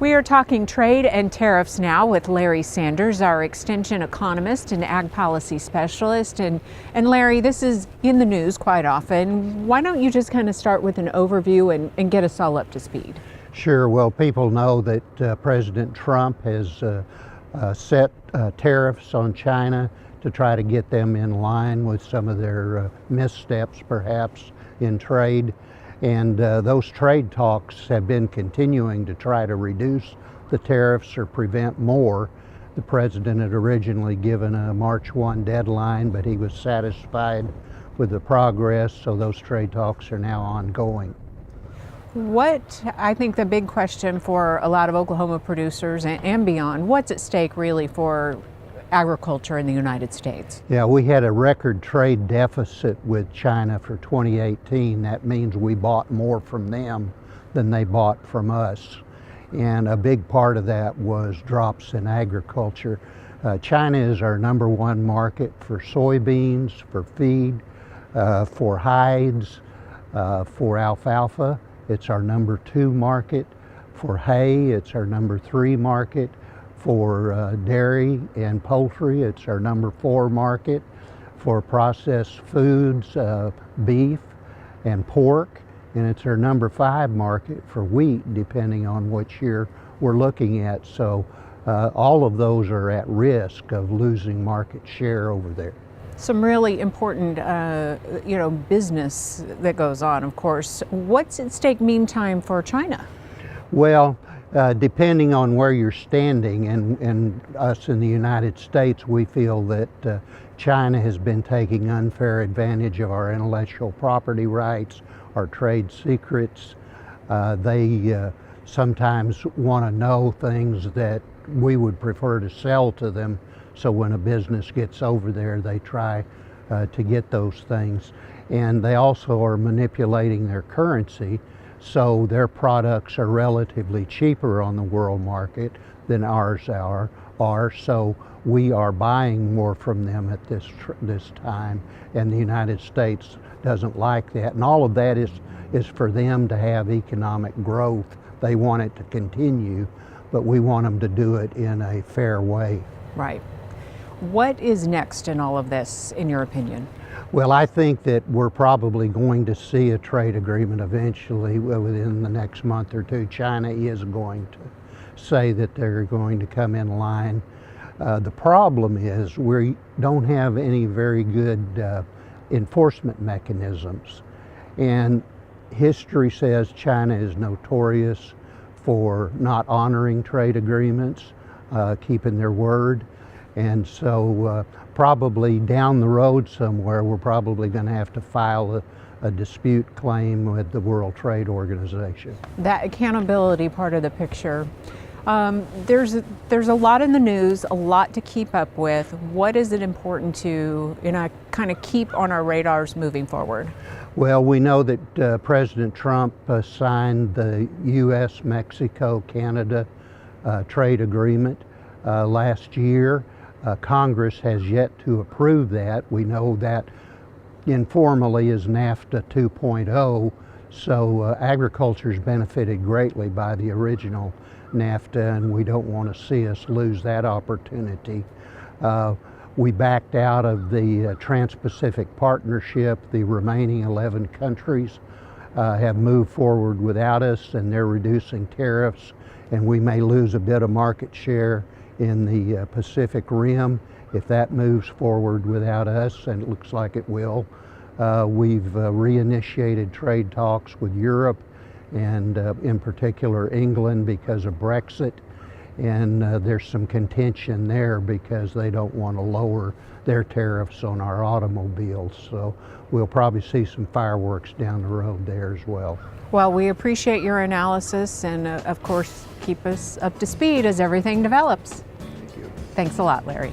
We are talking trade and tariffs now with Larry Sanders, our extension economist and ag policy specialist. And Larry, this is in the news quite often. Why don't you just kind of start with an overview and get us all up to speed? Sure. Well, people know that President Trump has set tariffs on China to try to get them in line with some of their missteps, perhaps, in trade. And those trade talks have been continuing to try to reduce the tariffs or prevent more. The president had originally given a March 1 deadline, but he was satisfied with the progress, so those trade talks are now ongoing. What, I think the big question for a lot of Oklahoma producers and beyond, what's at stake really for agriculture in the United States? Yeah, we had a record trade deficit with China for 2018. That means we bought more from them than they bought from us. And a big part of that was drops in agriculture. China is our #1 market for soybeans, for feed, for hides, for alfalfa. It's our #2 market. For hay, it's our #3 market. For dairy and poultry, it's our #4 market. For processed foods, beef and pork, and it's our #5 market for wheat, depending on which year we're looking at. So all of those are at risk of losing market share over there. Some really important, business that goes on, of course. What's at stake meantime for China? Well, depending on where you're standing, and us in the United States, we feel that China has been taking unfair advantage of our intellectual property rights, our trade secrets. They sometimes want to know things that we would prefer to sell to them. So when a business gets over there, they try to get those things. And they also are manipulating their currency, so their products are relatively cheaper on the world market than ours are. So we are buying more from them at this time, and the United States doesn't like that. And all of that is for them to have economic growth. They want it to continue, but we want them to do it in a fair way. Right. What is next in all of this, in your opinion? Well, I think that we're probably going to see a trade agreement eventually within the next month or two. China is going to say that they're going to come in line. The problem is we don't have any very good enforcement mechanisms. And history says China is notorious for not honoring trade agreements, keeping their word. And so probably down the road somewhere, we're probably going to have to file a dispute claim with the World Trade Organization. That accountability part of the picture, there's a lot in the news, a lot to keep up with. What is it important to kind of keep on our radars moving forward? Well, we know that President Trump signed the U.S., Mexico, Canada trade agreement last year. Congress has yet to approve that. We know that informally is NAFTA 2.0, so agriculture's benefited greatly by the original NAFTA, and we don't want to see us lose that opportunity. We backed out of the Trans-Pacific Partnership. The remaining 11 countries have moved forward without us, and they're reducing tariffs, and we may lose a bit of market share in the Pacific Rim if that moves forward without us, and it looks like it will. We've reinitiated trade talks with Europe, and in particular England, because of Brexit, and there's some contention there because they don't want to lower their tariffs on our automobiles. So we'll probably see some fireworks down the road there as well. Well, we appreciate your analysis, and of course keep us up to speed as everything develops. Thank you. Thanks a lot, Larry.